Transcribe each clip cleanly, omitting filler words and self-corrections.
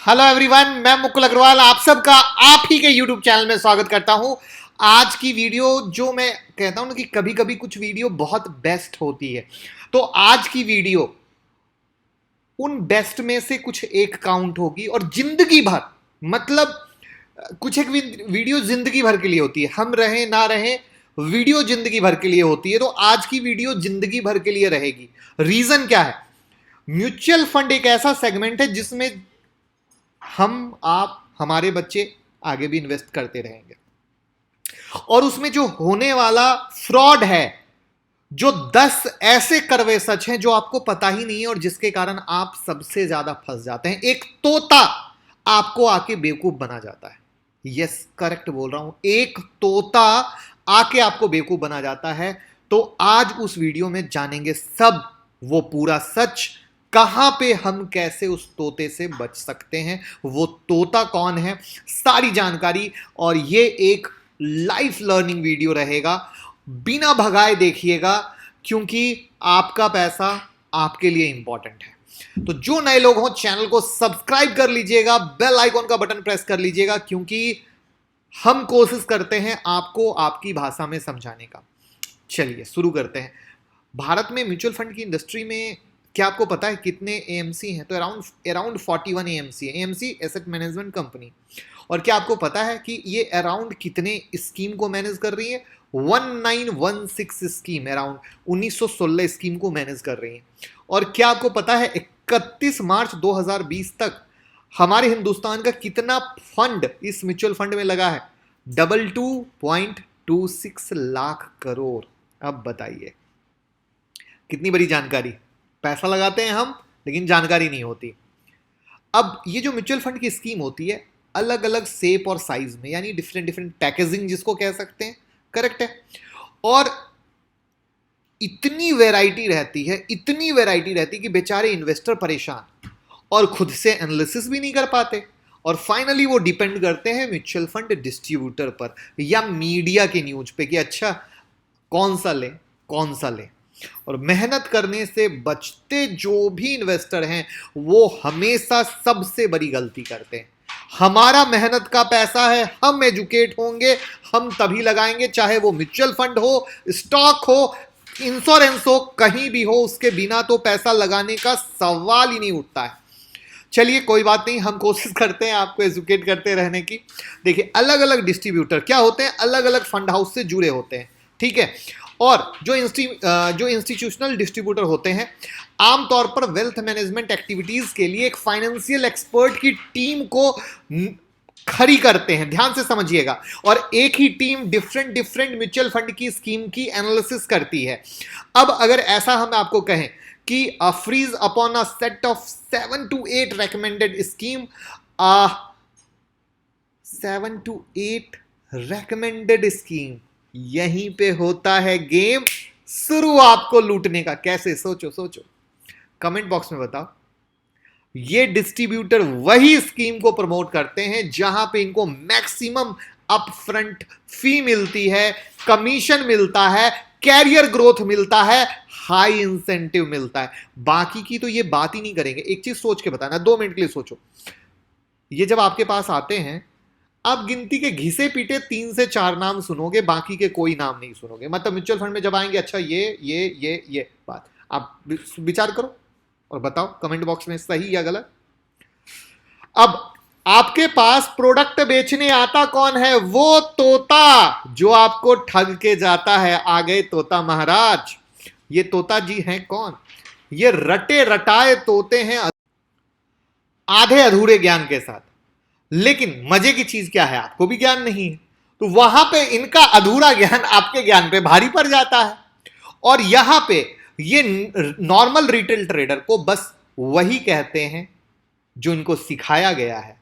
Hello everyone, मैं मुकुल अग्रवाल आप सबका आप ही के यूट्यूब चैनल में स्वागत करता हूं। आज की वीडियो जो मैं कहता हूं ना कि कभी कभी कुछ वीडियो बहुत बेस्ट होती है, तो आज की वीडियो उन बेस्ट में से कुछ एक काउंट होगी और जिंदगी भर मतलब कुछ एक वीडियो जिंदगी भर के लिए होती है। हम रहे ना रहे, वीडियो जिंदगी भर के लिए होती है, तो आज की वीडियो जिंदगी भर के लिए रहेगी। रीजन क्या है? म्यूचुअल फंड एक ऐसा सेगमेंट है जिसमें हम आप हमारे बच्चे आगे भी इन्वेस्ट करते रहेंगे, और उसमें जो होने वाला फ्रॉड है, जो 10 ऐसे करवे सच हैं जो आपको पता ही नहीं है और जिसके कारण आप सबसे ज्यादा फंस जाते हैं। एक तोता आपको आके बेवकूफ बना जाता है। यस, करेक्ट बोल रहा हूं, एक तोता आके आपको बेवकूफ बना जाता है। तो आज उस वीडियो में जानेंगे सब वो पूरा सच, कहां पे हम कैसे उस तोते से बच सकते हैं, वो तोता कौन है, सारी जानकारी। और ये एक लाइफ लर्निंग वीडियो रहेगा, बिना भगाए देखिएगा, क्योंकि आपका पैसा आपके लिए इंपॉर्टेंट है। तो जो नए लोग हो चैनल को सब्सक्राइब कर लीजिएगा, बेल आइकॉन का बटन प्रेस कर लीजिएगा, क्योंकि हम कोशिश करते हैं आपको आपकी भाषा में समझाने का। चलिए शुरू करते हैं। भारत में म्यूचुअल फंड की इंडस्ट्री में क्या आपको पता है कितने एएमसी हैं? तो अराउंड 41 एएमसी है। AMC asset management company. और क्या आपको पता है कि ये अराउंड कितने स्कीम को मैनेज कर रही है? 1916 स्कीम, अराउंड 1916 स्कीम को मैनेज कर रही है। और क्या आपको पता है 31 मार्च 2020 तक हमारे हिंदुस्तान का कितना फंड इस म्यूचुअल फंड में लगा है? 22.26 लाख करोड़। अब बताइए कितनी बड़ी जानकारी। पैसा लगाते हैं हम, लेकिन जानकारी नहीं होती। अब ये जो म्यूचुअल फंड की स्कीम होती है, अलग अलग शेप और साइज में, यानी डिफरेंट डिफरेंट पैकेजिंग जिसको कह सकते हैं, करेक्ट है। और इतनी वैरायटी रहती है, इतनी वैरायटी रहती है कि बेचारे इन्वेस्टर परेशान और खुद से एनालिसिस भी नहीं कर पाते, और फाइनली वो डिपेंड करते हैं म्यूचुअल फंड डिस्ट्रीब्यूटर पर या मीडिया के न्यूज पे कि अच्छा कौन सा ले कौन सा ले। और मेहनत करने से बचते जो भी इन्वेस्टर हैं वो हमेशा सबसे बड़ी गलती करते हैं। हमारा मेहनत का पैसा है, हम एजुकेट होंगे, हम तभी लगाएंगे, चाहे वो म्यूचुअल फंड हो, स्टॉक हो, इंश्योरेंस हो, कहीं भी हो, उसके बिना तो पैसा लगाने का सवाल ही नहीं उठता है। चलिए कोई बात नहीं, हम कोशिश करते हैं आपको एजुकेट करते रहने की। देखिए अलग अलग डिस्ट्रीब्यूटर क्या होते हैं, अलग अलग फंड हाउस से जुड़े होते हैं, ठीक है। और जो इंस्टीट्यूशनल डिस्ट्रीब्यूटर होते हैं, आमतौर पर वेल्थ मैनेजमेंट एक्टिविटीज के लिए एक फाइनेंशियल एक्सपर्ट की टीम को खड़ी करते हैं, ध्यान से समझिएगा। और एक ही team different different mutual fund की स्कीम की एनालिसिस करती है। अब अगर ऐसा हम आपको कहें कि freeze upon a set of 7 to 8 recommended scheme, 7 to 8 recommended scheme, यहीं पे होता है गेम शुरू आपको लूटने का। कैसे? सोचो सोचो, कमेंट बॉक्स में बताओ। ये डिस्ट्रीब्यूटर वही स्कीम को प्रमोट करते हैं जहां पे इनको मैक्सिमम अपफ्रंट फी मिलती है, कमीशन मिलता है, कैरियर ग्रोथ मिलता है, हाई इंसेंटिव मिलता है। बाकी की तो ये बात ही नहीं करेंगे। एक चीज सोच के बताना, 2 मिनट के लिए सोचो। ये जब आपके पास आते हैं, आप गिनती के घिसे पीटे 3 से 4 नाम सुनोगे, बाकी के कोई नाम नहीं सुनोगे। मतलब म्यूचुअल फंड में जब आएंगे, अच्छा ये बात आप विचार करो और बताओ कमेंट बॉक्स में सही या गलत। अब आपके पास प्रोडक्ट बेचने आता कौन है? वो तोता जो आपको ठग के जाता है। आ गए तोता महाराज। ये तोता जी हैं कौन? ये रटे रटाए तोते हैं, आधे अधूरे ज्ञान के साथ। लेकिन मजे की चीज क्या है, आपको भी ज्ञान नहीं है, तो वहां पे इनका अधूरा ज्ञान आपके ज्ञान पे भारी पड़ जाता है। और यहां पे ये नॉर्मल रिटेल ट्रेडर को बस वही कहते हैं जो इनको सिखाया गया है,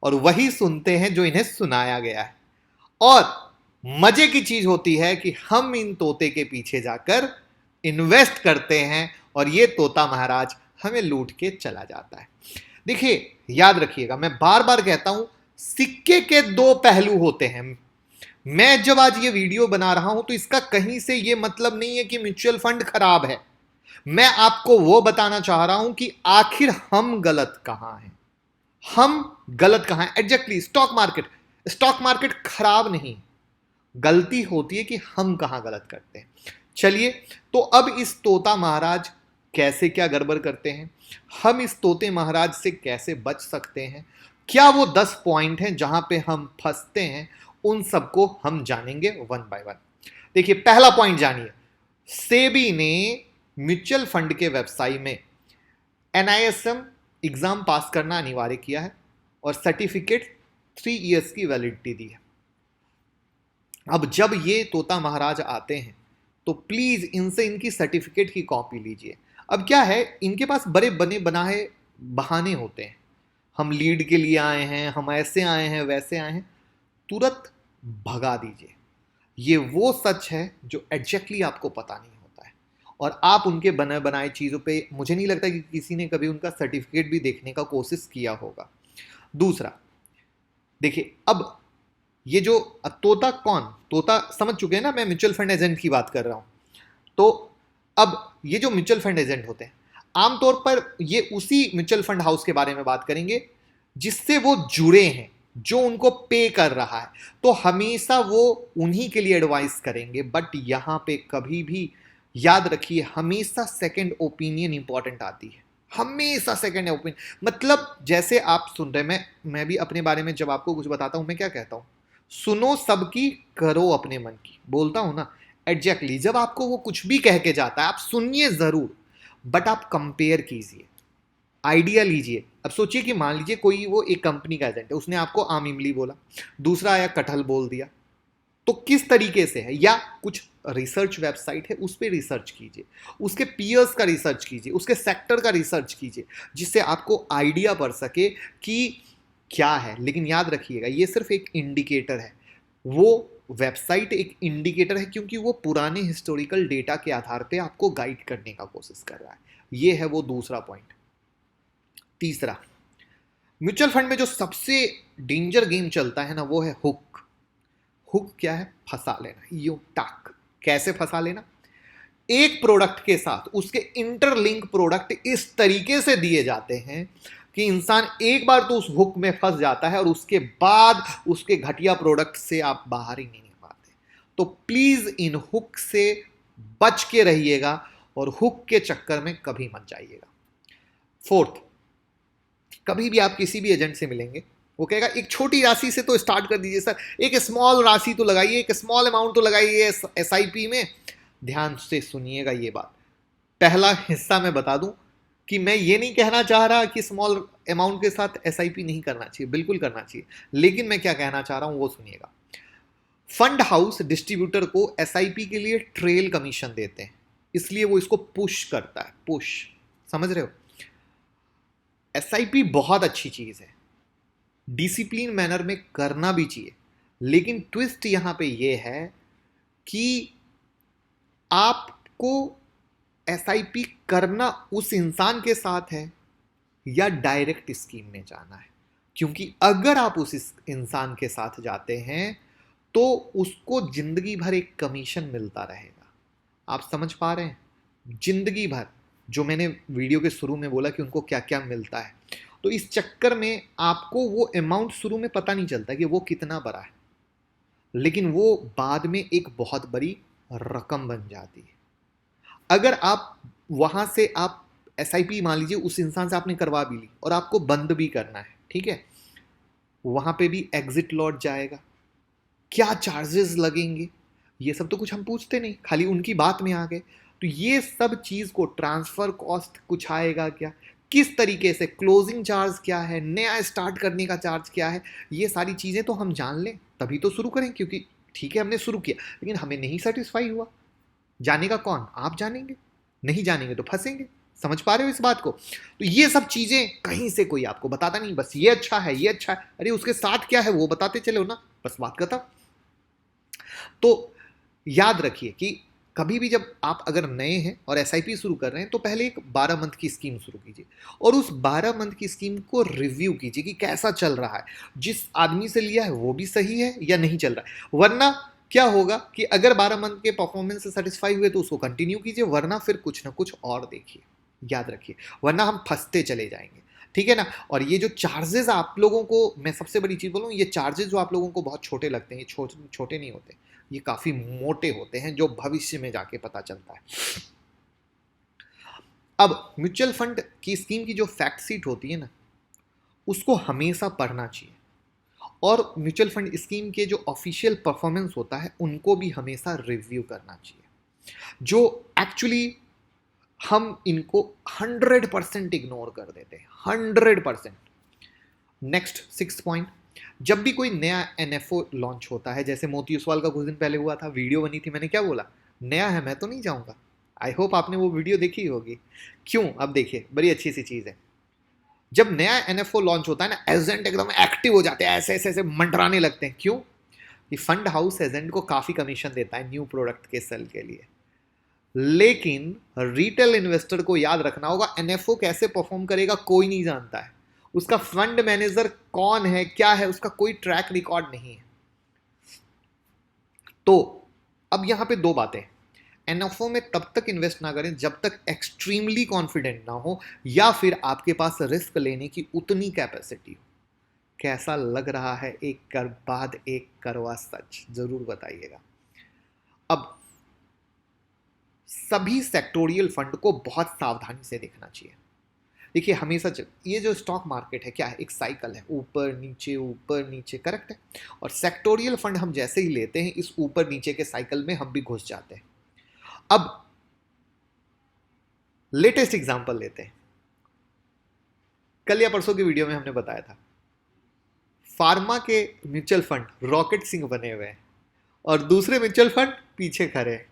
और वही सुनते हैं जो इन्हें सुनाया गया है। और मजे की चीज होती है कि हम इन तोते के पीछे जाकर इन्वेस्ट करते हैं और ये तोता महाराज हमें लूट के चला जाता है। देखिए याद रखिएगा, मैं बार बार कहता हूं, सिक्के के 2 पहलू होते हैं। मैं जब आज ये वीडियो बना रहा हूं तो इसका कहीं से ये मतलब नहीं है कि म्यूचुअल फंड खराब है। मैं आपको वो बताना चाह रहा हूं कि आखिर हम गलत कहां हैं, हम गलत कहां हैं? एग्जैक्टली, स्टॉक मार्केट खराब नहीं, गलती होती है कि हम कहां गलत करते हैं। चलिए, तो अब इस तोता महाराज कैसे क्या गड़बड़ करते हैं, हम इस तोते महाराज से कैसे बच सकते हैं, क्या वो 10 पॉइंट हैं जहां पे हम फंसते हैं, उन सबको हम जानेंगे वन बाय वन। देखिए, पहला पॉइंट जानिए, सेबी ने म्यूचुअल फंड के वेबसाइट में एनआईएसएम एग्जाम पास करना अनिवार्य किया है और सर्टिफिकेट 3 इयर्स की वैलिडिटी दी है। अब जब ये तोता महाराज आते हैं तो प्लीज इनसे इनकी सर्टिफिकेट की कॉपी लीजिए। अब क्या है, इनके पास बड़े बने बनाए बहाने होते हैं, हम लीड के लिए आए हैं, हम ऐसे आए हैं, वैसे आए हैं, तुरंत भगा दीजिए। ये वो सच है जो एग्जैक्टली आपको पता नहीं होता है, और आप उनके बने बनाए चीज़ों पे मुझे नहीं लगता कि किसी ने कभी उनका सर्टिफिकेट भी देखने का कोशिश किया होगा। दूसरा, देखिए, अब ये जो तोता, तोता समझ चुके हैं ना, मैं म्यूचुअल फंड एजेंट की बात कर रहा हूं। तो अब ये जो म्यूचुअल फंड एजेंट होते हैं, आमतौर पर ये उसी म्यूचुअल फंड हाउस के बारे में बात करेंगे जिससे वो जुड़े हैं, जो उनको पे कर रहा है, तो हमेशा वो उन्हीं के लिए एडवाइस करेंगे। बट यहां पे कभी भी याद रखिए, हमेशा सेकंड ओपिनियन इंपॉर्टेंट आती है, हमेशा सेकंड ओपिनियन। मतलब जैसे आप सुन रहे, मैं भी अपने बारे में जब आपको कुछ बताता हूं, मैं क्या कहता हूं, सुनो सबकी, करो अपने मन की, बोलता हूं ना। एग्जैक्टली, जब आपको वो कुछ भी कह के जाता है, आप सुनिए जरूर, बट आप कंपेयर कीजिए, आइडिया लीजिए। अब सोचिए कि मान लीजिए कोई वो एक कंपनी का एजेंट है, उसने आपको आम इमली बोला, दूसरा आया कटहल बोल दिया, तो किस तरीके से है, या कुछ रिसर्च वेबसाइट है उस पर रिसर्च कीजिए, उसके पीयर्स का रिसर्च कीजिए, उसके सेक्टर का रिसर्च कीजिए, जिससे आपको आइडिया पड़ सके कि क्या है। लेकिन याद रखिएगा, ये सिर्फ एक इंडिकेटर है, वो वेबसाइट एक इंडिकेटर है, क्योंकि वो पुराने हिस्टोरिकल डेटा के आधार पे आपको गाइड करने का कोशिश कर रहा है। ये है वो दूसरा पॉइंट। तीसरा, म्यूचुअल फंड में जो सबसे डेंजर गेम चलता है ना, वो है हुक। हुक क्या है? फंसा लेना, यू टाक। कैसे फंसा लेना? एक प्रोडक्ट के साथ उसके इंटरलिंक प्रोडक्ट इस तरीके से दिए जाते हैं कि इंसान एक बार तो उस हुक में फंस जाता है और उसके बाद उसके घटिया प्रोडक्ट से आप बाहर ही नहीं पाते। तो प्लीज इन हुक से बच के रहिएगा और हुक के चक्कर में कभी मत जाइएगा। फोर्थ, कभी भी आप किसी भी एजेंट से मिलेंगे, वो कहेगा एक छोटी राशि से तो स्टार्ट कर दीजिए सर, एक स्मॉल राशि तो लगाइए, एक स्मॉल अमाउंट तो लगाइए एसआईपी में। ध्यान से सुनिएगा ये बात, पहला हिस्सा मैं बता दूं कि मैं ये नहीं कहना चाह रहा कि स्मॉल अमाउंट के साथ एसआईपी नहीं करना चाहिए, बिल्कुल करना चाहिए। लेकिन मैं क्या कहना चाह रहा हूं वो सुनिएगा। फंड हाउस डिस्ट्रीब्यूटर को एसआईपी के लिए ट्रेल कमीशन देते हैं, इसलिए वो इसको पुश करता है, पुश, समझ रहे हो? एसआईपी बहुत अच्छी चीज है, डिसिप्लिन मैनर में करना भी चाहिए, लेकिन ट्विस्ट यहां पे ये है कि आपको एसआईपी करना उस इंसान के साथ है या डायरेक्ट स्कीम में जाना है। क्योंकि अगर आप उस इंसान के साथ जाते हैं तो उसको जिंदगी भर एक कमीशन मिलता रहेगा। आप समझ पा रहे हैं? जिंदगी भर, जो मैंने वीडियो के शुरू में बोला कि उनको क्या क्या मिलता है। तो इस चक्कर में आपको वो अमाउंट शुरू में पता नहीं चलता कि वो कितना बड़ा है, लेकिन वो बाद में एक बहुत बड़ी रकम बन जाती है। अगर आप वहां से आप एसआईपी मान लीजिए उस इंसान से आपने करवा भी ली और आपको बंद भी करना है, ठीक है, वहां पे भी एग्जिट लौट जाएगा, क्या चार्जेस लगेंगे, ये सब तो कुछ हम पूछते नहीं, खाली उनकी बात में आ गए। तो ये सब चीज को, ट्रांसफर कॉस्ट कुछ आएगा क्या, किस तरीके से, क्लोजिंग चार्ज क्या है, नया स्टार्ट करने का चार्ज क्या है, ये सारी चीजें तो हम जान लें तभी तो शुरू करें। क्योंकि ठीक है हमने शुरू किया लेकिन हमें नहीं सेटिस्फाई हुआ, जानेगा कौन? आप जानेंगे, नहीं जानेंगे तो फंसेंगे। समझ पा रहे हो इस बात को? तो ये सब चीजें कहीं से कोई आपको बताता नहीं, बस ये अच्छा है, ये अच्छा है, अरे उसके साथ क्या है वो बताते चलो ना, बस बात खत्म। तो याद रखिए कि कभी भी जब आप अगर नए हैं और एसआईपी शुरू कर रहे हैं तो पहले एक 12 मंथ की स्कीम शुरू कीजिए और उस 12 मंथ की स्कीम को रिव्यू कीजिए कि कैसा चल रहा है, जिस आदमी से लिया है वो भी सही है या नहीं चल रहा है। वरना क्या होगा कि अगर 12 मंथ के परफॉर्मेंस से सेटिस्फाई हुए तो उसको कंटिन्यू कीजिए, वरना फिर कुछ ना कुछ और देखिए, याद रखिए, वरना हम फंसते चले जाएंगे। ठीक है ना। और ये जो चार्जेस आप लोगों को, मैं सबसे बड़ी चीज़ बोलूँ, ये चार्जेस जो आप लोगों को बहुत छोटे लगते हैं, ये छोटे नहीं होते, ये काफ़ी मोटे होते हैं, जो भविष्य में जाके पता चलता है। अब म्यूचुअल फंड की स्कीम की जो फैक्ट शीट होती है ना, उसको हमेशा पढ़ना चाहिए, और म्यूचुअल फंड स्कीम के जो ऑफिशियल परफॉर्मेंस होता है उनको भी हमेशा रिव्यू करना चाहिए, जो एक्चुअली हम इनको 100% इग्नोर कर देते हैं, 100%। नेक्स्ट 6 पॉइंट, जब भी कोई नया एनएफओ लॉन्च होता है, जैसे मोती ओसवाल का कुछ दिन पहले हुआ था, वीडियो बनी थी, मैंने क्या बोला, नया है मैं तो नहीं जाऊंगा। आई होप आपने वो वीडियो देखी होगी। क्यों, अब देखिए, बड़ी अच्छी सी चीज़ है। जब नया एनएफओ लॉन्च होता है ना, एजेंट एकदम एक्टिव हो जाते हैं, ऐसे ऐसे ऐसे मंडराने लगते हैं। क्यों? कि फंड हाउस एजेंट को काफ़ी कमीशन देता है न्यू प्रोडक्ट के सेल के लिए। लेकिन रिटेल इन्वेस्टर को याद रखना होगा, एनएफओ कैसे परफॉर्म करेगा कोई नहीं जानता है, उसका फंड मैनेजर कौन है, क्या है, उसका कोई ट्रैक रिकॉर्ड नहीं है। तो अब यहां पे दो बातें, एनएफओ में तब तक इन्वेस्ट ना करें जब तक एक्सट्रीमली कॉन्फिडेंट ना हो, या फिर आपके पास रिस्क लेने की उतनी कैपेसिटी हो। कैसा लग रहा है एक कर बाद एक करवा सच, जरूर बताइएगा। अब सभी सेक्टोरियल फंड को बहुत सावधानी से देखना चाहिए। देखिए, हमेशा ये जो स्टॉक मार्केट है क्या है, एक साइकिल है, ऊपर नीचे, करेक्ट है। और सेक्टोरियल फंड हम जैसे ही लेते हैं, इस ऊपर नीचे के साइकिल में हम भी घुस जाते हैं। अब लेटेस्ट एग्जांपल लेते हैं, कल या परसों की वीडियो में हमने बताया था, फार्मा के म्यूचुअल फंड रॉकेट सिंह बने हुए हैं और दूसरे म्यूचुअल फंड पीछे खड़े हैं।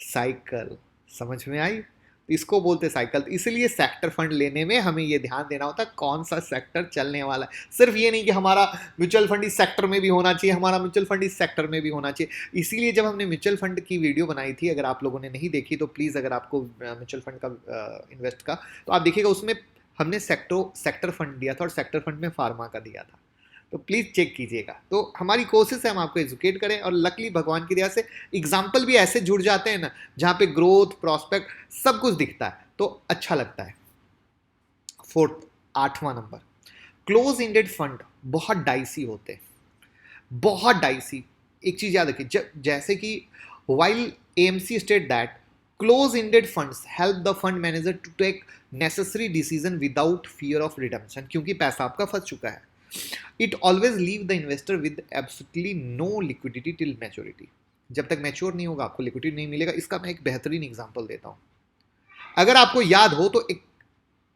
साइकिल समझ में आई? तो इसको बोलते साइकिल। तो इसलिए सेक्टर फंड लेने में हमें ये ध्यान देना होता है कौन सा सेक्टर चलने वाला है। सिर्फ ये नहीं कि हमारा म्यूचुअल फंड इस सेक्टर में भी होना चाहिए, हमारा म्यूचुअल फंड इस सेक्टर में भी होना चाहिए। इसीलिए जब हमने म्यूचुअल फंड की वीडियो बनाई थी, अगर आप लोगों ने नहीं देखी तो प्लीज़, अगर आपको म्यूचुअल फंड का इन्वेस्ट का, तो आप देखिएगा उसमें हमने सेक्टर फंड दिया था और सेक्टर फंड में फार्मा का दिया था, तो प्लीज़ चेक कीजिएगा। तो हमारी कोशिश है हम आपको एजुकेट करें, और लकली भगवान की दया से एग्जाम्पल भी ऐसे जुड़ जाते हैं ना, जहाँ पे ग्रोथ, प्रॉस्पेक्ट सब कुछ दिखता है, तो अच्छा लगता है। फोर्थ, 8वां नंबर, क्लोज इंडेड फंड बहुत डाइसी होते हैं, बहुत डाइसी। एक चीज़ याद रखिए, जैसे कि while AMC state that close ended funds help the fund manager to take necessary decision without fear of redemption, क्योंकि पैसा आपका फंस चुका है। It always leave the investor with absolutely no liquidity till maturity. जब तक मैच्योर नहीं होगा आपको लिक्विडिटी नहीं मिलेगा। इसका मैं एक बेहतरीन एग्जांपल देता हूं। अगर आपको याद हो तो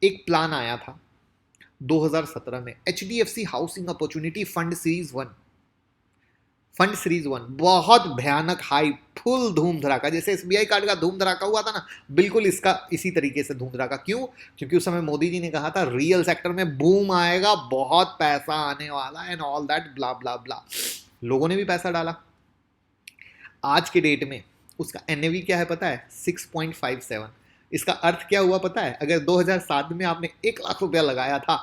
एक प्लान आया था 2017 में, HDFC housing opportunity fund series 1। Fund series 1 बहुत भयानक हाई, फुल धूम धड़ाका, जैसे एसबीआई कार्ड का धूम धड़ाका हुआ था ना, बिल्कुल इसका इसी तरीके से धूम धड़ाका। क्यों? क्योंकि उस समय मोदी जी ने कहा था रियल सेक्टर में बूम आएगा, बहुत पैसा आने वाला एंड ऑल दैट ब्ला ब्ला ब्ला। लोगों ने भी पैसा डाला। आज के डेट में उसका एनएवी क्या है पता है? 6.57। इसका अर्थ क्या हुआ पता है? अगर 2007 में आपने 1 लाख रुपया लगाया था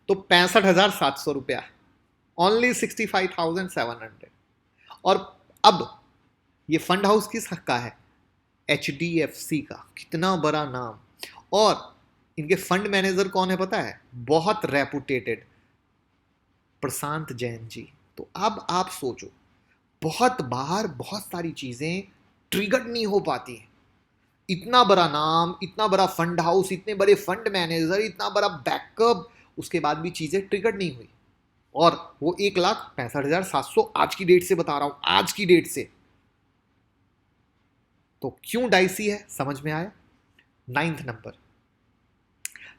तो 65,700 रुपया, ओनली 65,700। और अब ये फंड हाउस किस हक का है? एचडीएफसी का। कितना बड़ा नाम। और इनके फंड मैनेजर कौन है पता है? बहुत रेपुटेटेड, प्रशांत जैन जी। तो अब आप सोचो, बहुत बार बहुत सारी चीजें ट्रिगर नहीं हो पाती हैं। इतना बड़ा नाम, इतना बड़ा फंड हाउस, इतने बड़े फंड मैनेजर, इतना बड़ा बैकअप, उसके बाद भी चीजें ट्रिगर नहीं हुई। और वो 1,65,700 आज की डेट से बता रहा हूं, आज की डेट से। तो क्यों डाइसी है, समझ में आया? 9th नंबर,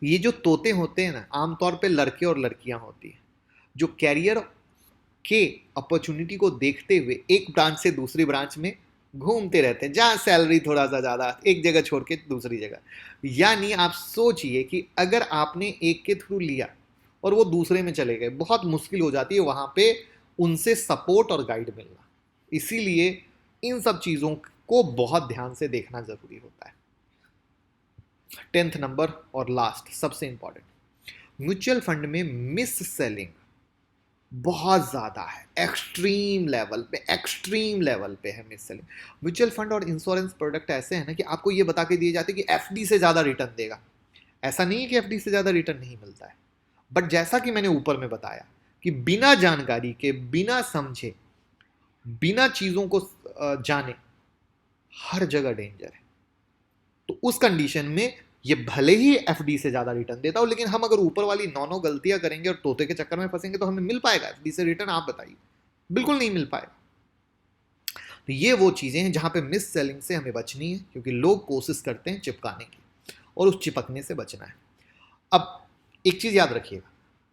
ये जो तोते होते हैं ना, आमतौर पे लड़के और लड़कियां होती हैं, जो कैरियर के अपॉर्चुनिटी को देखते हुए एक ब्रांच से दूसरी ब्रांच में घूमते रहते हैं, जहां सैलरी थोड़ा सा ज्यादा, एक जगह छोड़ के दूसरी जगह। यानी आप सोचिए कि अगर आपने एक के थ्रू लिया और वो दूसरे में चले गए, बहुत मुश्किल हो जाती है वहां पे उनसे सपोर्ट और गाइड मिलना। इसीलिए इन सब चीजों को बहुत ध्यान से देखना जरूरी होता है। 10th नंबर और लास्ट, सबसे इंपॉर्टेंट, म्यूचुअल फंड में मिस सेलिंग बहुत ज्यादा है, एक्सट्रीम लेवल पे है मिस सेलिंग। म्यूचुअल फंड और इंश्योरेंस प्रोडक्ट ऐसे हैं ना कि आपको ये बता के दिए जाते हैं कि एफडी से ज्यादा रिटर्न देगा। ऐसा नहीं है कि एफडी से ज़्यादा रिटर्न नहीं मिलता है, बट जैसा कि मैंने ऊपर में बताया कि बिना जानकारी के, बिना समझे, बिना चीज़ों को जाने हर जगह डेंजर है। तो उस कंडीशन में ये भले ही एफडी से ज़्यादा रिटर्न देता हो, लेकिन हम अगर ऊपर वाली नौ गलतियां करेंगे और तोते के चक्कर में फंसेंगे तो हमें मिल पाएगा एफडी से रिटर्न? आप बताइए, बिल्कुल नहीं मिल पाएगा। तो ये वो चीज़ें हैं जहां पे मिस सेलिंग से हमें बचनी है, क्योंकि लोग कोशिश करते हैं चिपकाने की और उस चिपकने से बचना है। अब एक चीज़ याद रखिएगा,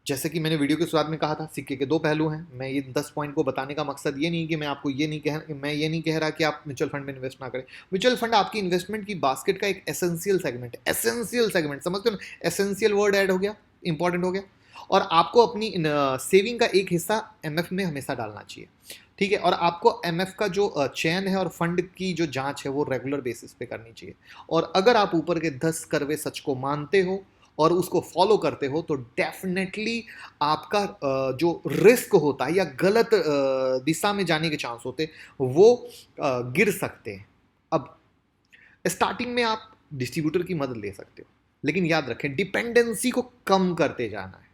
जैसे कि मैंने वीडियो की शुरुआत में कहा था, सिक्के के दो पहलू हैं। मैं ये 10 पॉइंट को बताने का मकसद ये नहीं कि मैं आपको ये नहीं कह रहा कि आप म्यूचुअल फंड में इन्वेस्ट ना करें। म्यूचुअल फंड आपकी इन्वेस्टमेंट की बास्केट का एक एसेंशियल सेगमेंट है। एसेंशियल सेगमेंट, समझते हो ना? एसेंशियल वर्ड ऐड हो गया, इंपॉर्टेंट हो गया। और आपको अपनी सेविंग का एक हिस्सा एमएफ में हमेशा डालना चाहिए, ठीक है? और आपको एमएफ का जो चयन है और फंड की जो जांच है वो रेगुलर बेसिस पे करनी चाहिए। और अगर आप ऊपर के 10 करवे सच को मानते हो और उसको फॉलो करते हो तो डेफिनेटली आपका जो रिस्क होता है या गलत दिशा में जाने के चांस होते वो गिर सकते हैं। अब स्टार्टिंग में आप डिस्ट्रीब्यूटर की मदद ले सकते हो, लेकिन याद रखें डिपेंडेंसी को कम करते जाना है।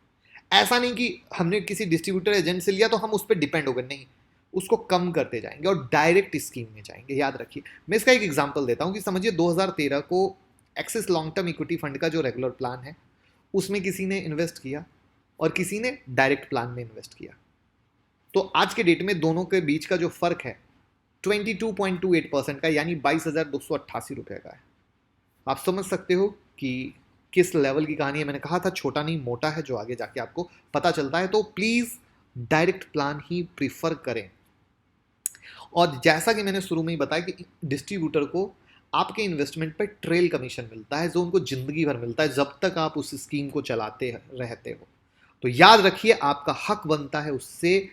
ऐसा नहीं कि हमने किसी डिस्ट्रीब्यूटर एजेंट से लिया तो हम उस पर डिपेंड हो गए, नहीं, उसको कम करते जाएंगे और डायरेक्ट स्कीम में जाएंगे। याद रखिए, मैं इसका एक एग्जांपल देता हूं कि समझिए 2013 को axis long term equity fund का जो रेगुलर प्लान है उसमें किसी ने इन्वेस्ट किया और किसी ने डायरेक्ट प्लान में इन्वेस्ट किया। तो आज के डेट में दोनों के बीच का जो फर्क है 22.28% का, यानी 22,288 रुपए का है। आप समझ सकते हो कि किस लेवल की कहानी है। मैंने कहा था छोटा नहीं मोटा है, जो आगे जाके आपको पता चलता है। तो please direct plan he prefer करें। और जैसा कि मैंने शुरू में ही बताया कि डिस्ट्रीब्यूटर को आपके इन्वेस्टमेंट पर ट्रेल कमीशन मिलता है, जो उनको जिंदगी भर मिलता है जब तक आप उस स्कीम को चलाते रहते हो। तो याद रखिए, आपका हक बनता है उससे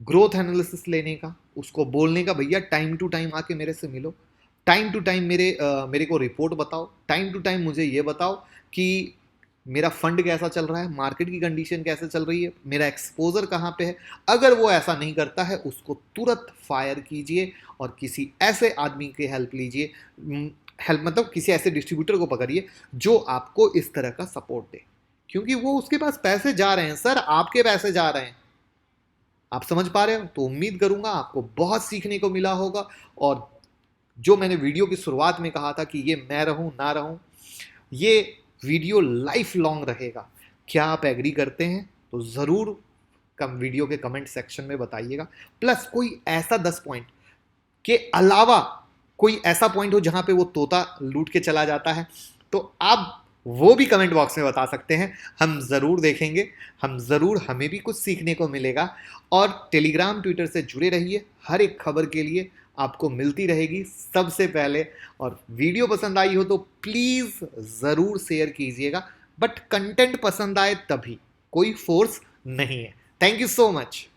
ग्रोथ एनालिसिस लेने का, उसको बोलने का, भैया टाइम टू टाइम आके मेरे से मिलो, टाइम टू टाइम मेरे को रिपोर्ट बताओ, टाइम टू टाइम मुझे ये बताओ कि मेरा फंड कैसा चल रहा है, मार्केट की कंडीशन कैसे चल रही है, मेरा एक्सपोजर कहाँ पे है। अगर वो ऐसा नहीं करता है उसको तुरंत फायर कीजिए और किसी ऐसे आदमी की हेल्प लीजिए। हेल्प मतलब किसी ऐसे डिस्ट्रीब्यूटर को पकड़िए जो आपको इस तरह का सपोर्ट दे, क्योंकि वो उसके पास पैसे जा रहे हैं सर, आपके पैसे जा रहे हैं। आप समझ पा रहे हो? तो उम्मीद करूंगा आपको बहुत सीखने को मिला होगा। और जो मैंने वीडियो की शुरुआत में कहा था कि ये मैं रहूं ना रहूं, ये वीडियो लाइफ लॉन्ग रहेगा। क्या आप एग्री करते हैं? तो ज़रूर वीडियो के कमेंट सेक्शन में बताइएगा। प्लस कोई ऐसा 10 पॉइंट के अलावा कोई ऐसा पॉइंट हो जहां पे वो तोता लूट के चला जाता है, तो आप वो भी कमेंट बॉक्स में बता सकते हैं। हम ज़रूर देखेंगे, हमें भी कुछ सीखने को मिलेगा। और टेलीग्राम ट्विटर से जुड़े रहिए, हर एक खबर के लिए आपको मिलती रहेगी सबसे पहले। और वीडियो पसंद आई हो तो प्लीज़ ज़रूर शेयर कीजिएगा, बट कंटेंट पसंद आए तभी, कोई फोर्स नहीं है। Thank you so much.